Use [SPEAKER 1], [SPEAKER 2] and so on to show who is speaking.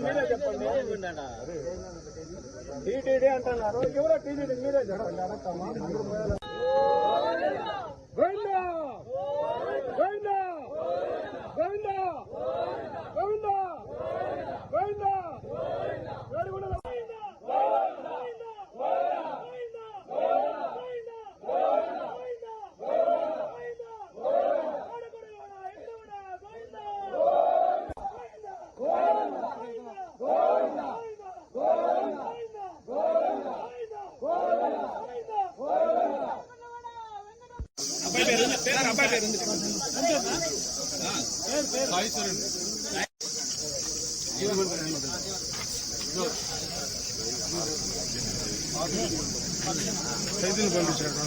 [SPEAKER 1] మీరే చెప్పండి. టీటీడీ అంటున్నారు, ఎవరో టీటీడీ మీరే చెప్పండి. అడగమ్మా. గోవిందా గోవిందా గోవిందా గోవిందా గోవిందా ఖైదీని పంపించాడు.